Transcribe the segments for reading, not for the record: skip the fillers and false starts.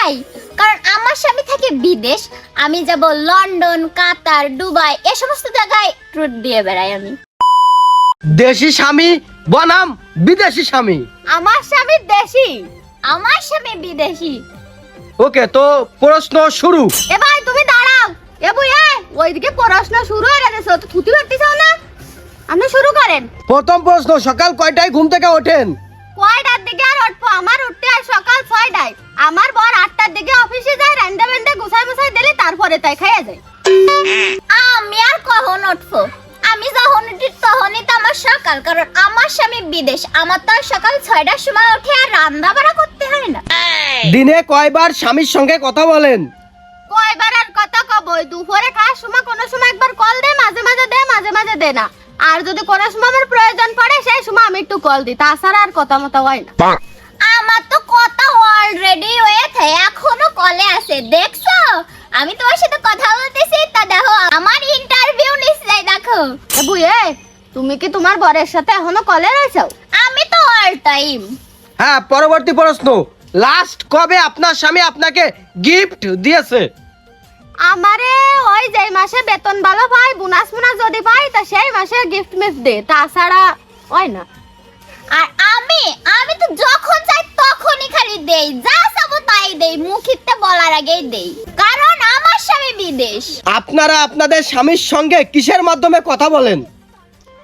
যাই, কারণ আমার স্বামী থাকে বিদেশ। আমি যাব লন্ডন, কাতার, দুবাই, এই সমস্ত জায়গায় ট্যুর দিয়ে বেড়াই আমি। দেশি স্বামী বনাম বিদেশি স্বামী। আমার স্বামী দেশি, আমার স্বামী বিদেশি। ওকে, তো প্রশ্ন শুরু। এ ভাই তুমি দাঁড়াও। এ বুইয়া, ওইদিকে প্রশ্ন শুরু হয়ে গেছে, তো থুতি করতেছ না? আপনি শুরু করেন। প্রথম প্রশ্ন, সকাল কয়টায় ঘুম থেকে ওঠেন? কয়টার দিকে আর উঠবো? আমার উঠতে আর সকাল 6টায়। আমার বর 8টার দিকে অফিসে যায়, রান্না বান্না গুছাই মুছাই দিলে তারপরে তাই খাইয়া যায়। আমি আর কখন উঠবো? আমি যখন উঠি তখনই তো আমার সকাল, কারণ আমার স্বামী বিদেশ। আমার তো আর সকাল 6টার সময় উঠে আর রান্না বাড়া করতে হয় না। দিনে কয়বার স্বামীর সঙ্গে কথা বলেন? কয়বার আর কথা কব? দুপুরে খাওয়ার সময় কোনো সময় একবার কল দে, মাঝে মাঝে দে, মাঝে মাঝে দে না। আর যদি কোনো সময় আমার প্রয়োজন পড়ে সেই সময় আমি একটু কল দিই, তাছাড়া আর কথা মতো হয় না। আমার তো কথা অলরেডি হয়েছে, এখনো কলে আছে। দেখছো আমি তোমার সাথে কথা বলতেছি, তা দেখো আমার ইন্টারভিউ নিচ্ছে, দেখো। বুয়ে, তুমি কি তোমার বরের সাথে এখনো কলে রয়েছো? আমি তো অল টাইম। হ্যাঁ, পরবর্তী প্রশ্ন, লাস্ট কবে আপনার স্বামী আপনাকে গিফট দিয়েছে? আমারে ওই যে মাসে বেতন ভালো পাই, বোনাস মোনাস যদি পাই তা সেই মাসে গিফট মিফট দে, তাছাড়া হয় না। আর আমি তো যখন চাই তখনই খালি দেই, যা চাবো তাই দেই, মুখিতে বলার আগেই দেই, কারণ আমার স্বামী বিদেশ। আপনারা আপনাদের স্বামীর সঙ্গে কিসের মাধ্যমে কথা বলেন?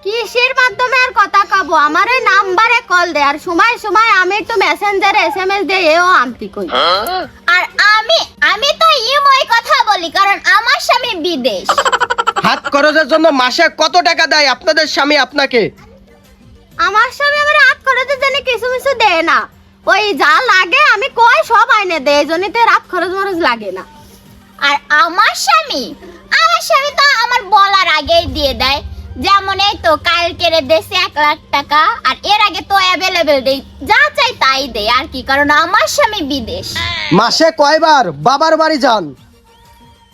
কিসের মাধ্যমে আর কথা কব? আমার ওই নাম্বারে কল দে, আর সময় সময় আমি একটু মেসেঞ্জারে SMS দেই, এও আনতি কই। আর আমি তো ইমোয় কথা বলি, কারণ আমার স্বামী বিদেশ। হাত খরচের জন্য মাসে কত টাকা দেয় আপনাদের স্বামী আপনাকে? আমার স্বামী আমার হাত খরচের জন্য কিছু কিছু দেয় না, ওই যা লাগে আমি কই সব আইনে দেয়, এই জন্যই তো রাত খরচ মরচ লাগে না। আর আমার স্বামী তো আমার বলার আগেই দিয়ে দেয়। যেমন এই তো কালকে রে দেশে 1 লাখ টাকা, আর এর আগে তো অ্যাভেলেবেল দেই, যা চাই তাই দেই আর কি, কারণ আমার স্বামী বিদেশ। মাসে কয়বার বাবার বাড়ি যান?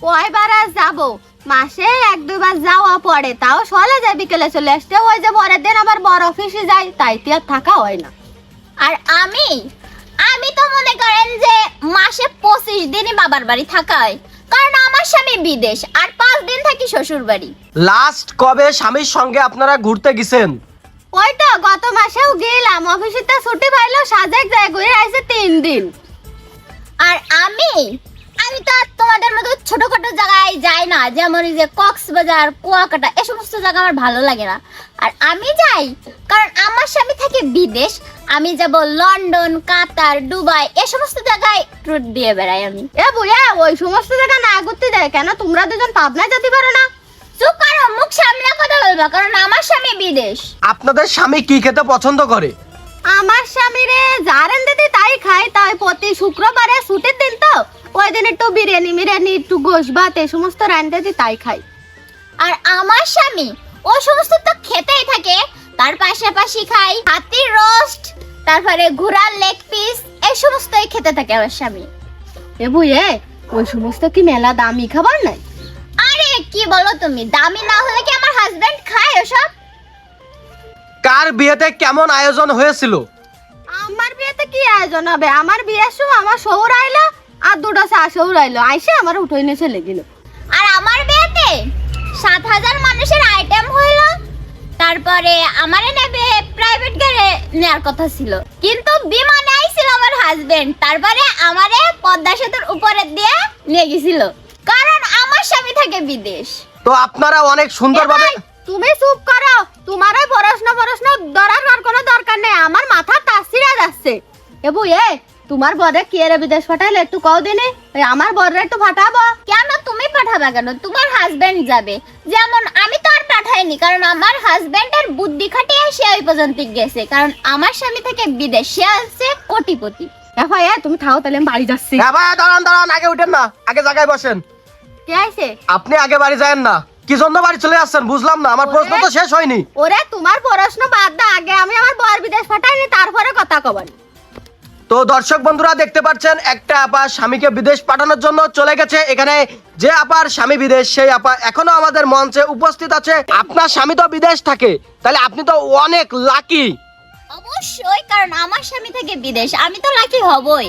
কয়বার আর যাবো? মাসে 1-2 বার যাওয়া পড়ে, তাও সকালে যাই বিকেলে চলে আসতে। ওই যে পরের দিন আবার বড় অফিসে যাই, তাই তো আর থাকা হয় না। আর আমি তো মনে করেন যে মাসে 25 দিনই বাবার বাড়ি থাকা হয়, কারণ আমার স্বামী বিদেশ, আর 5 দিন থাকি শ্বশুর বাড়ি। লাস্ট কবে স্বামীর সঙ্গে আপনারা ঘুরতে গেছেন? ওই তো গত মাসেও গেলাম, অফিসে তো ছুটি পাইলো, সাজেক যায় ঘুরে আইছে 3 দিন। আর আমি তো আর তোমাদের মতো ছোটখাটো জায়গায় যাই না, যেমন এই যে কক্সবাজার, কুয়াকাটা, এই সমস্ত জায়গা আমার ভালো লাগে না। আর আমি যাই কারণ আমার স্বামী থাকে বিদেশ। আমি যাব লন্ডন, কাতার, দুবাই, এই সমস্ত জায়গায় ট্যুর দিয়ে বেড়াই আমি। এ বুয়া, ওই সমস্ত জায়গা না ঘুরতে যায় কেন? তোমরা দুজন পাবনায় যেতে পারো না? চুপ করো, মুখ সামনে কথা বলবা, কারণ আমার স্বামী বিদেশ। আপনাদের স্বামী কি খেতে পছন্দ করে? আমার স্বামী রে যা রান্ধে দিই তাই খায়, তাই প্রতি শুক্রবারে ছুটির দিন তো ওই দিন একটু বিরিয়ানি, একটু গোশ ভাত, এই সমস্ত রান্ধে দিই তাই খাই। আর আমার স্বামী ওই সমস্ত তো খেতেই থাকে, তার পাশাপাশি খাই হাতির রোস্ট, তারপরে ঘোড়ার লেগ পিস, এই সমস্তই খেতে থাকে আমার স্বামী। এ বুয়ে, ওই সমস্ত কি মেলা দামি খাবার নাই? আরে কি বলো তুমি, দামি না হলে কি আমার হাজবেন্ড খায় ওসব? কার বিয়েতে কেমন আয়োজন হয়েছিল? আমার বিয়েতে কি আয়োজন হবে? আমার বিয়ের সময় আমার শহর আইলো আর 2টা শাশুড় আইলো, আইসে আমার উঠে নিয়ে চলে গেল। আর আমার বিয়েতে 7,000 মানুষের আইটেম হইলো। তারপরে আমারে নেবে প্রাইভেট গাড়ি নেওয়ার কথা ছিল, কিন্তু বিমানে আইছিল আমার হাজবেন্ড, তারপরে আমারে পদ্মা সেতুর উপরে দিয়ে নিয়ে গেছিল, কারণ আমার স্বামী থাকে বিদেশ। তো আপনারা অনেক সুন্দরভাবে। তুমি চুপ করো, তোমার ওই প্রশ্ন ধরার আর কোনো দরকার নেই, আমার মাথা তাসিরা যাচ্ছে। এ বুয়ে, তোমার বরে কি এর বিদেশ পাঠাইলে একটু কও দিনে, আমার বরে একটু পাঠাবো। কেন তুমি পাঠাবে কেন? তোমার হাজবেন্ড যাবে। যেমন আমি তো আর পাঠাইনি, কারণ আমার হাজবেন্ডের বুদ্ধি খাটিয়ে সে ওই পর্যন্ত গেছে, কারণ আমার স্বামী থেকে বিদেশ, সে আছে কোটিপতি। ভাই তুমি থাও, তাহলে আমি বাড়ি যাচ্ছি। হ্যাঁ ভাই, দাঁড়ান, আগে উঠেন না, আগে জায়গায় বসেন। কে আইছে? আপনি আগে বাড়ি যায়েন না, কি জন্য বাড়ি চলে আসছেন বুঝলাম না, আমার প্রশ্ন তো শেষ হয়নি। ওরে তোমার প্রশ্ন বাদ দাও, আগে আমি আমার বর বিদেশ পাঠাইনি, তারপরে কথা কবানি। তো দর্শক বন্ধুরা দেখতে পাচ্ছেন, একটা আপা স্বামীকে বিদেশ পাঠানোর জন্য চলে গেছে। এখানে যে আপার স্বামী বিদেশ, সেই আপা এখনো আমাদের মঞ্চে উপস্থিত আছে। আপনার স্বামী তো বিদেশ থাকে, তাহলে আপনি তো অনেক লাকি। অবশ্যই, কারণ আমার স্বামী থেকে বিদেশ, আমি তো লাকি হবই।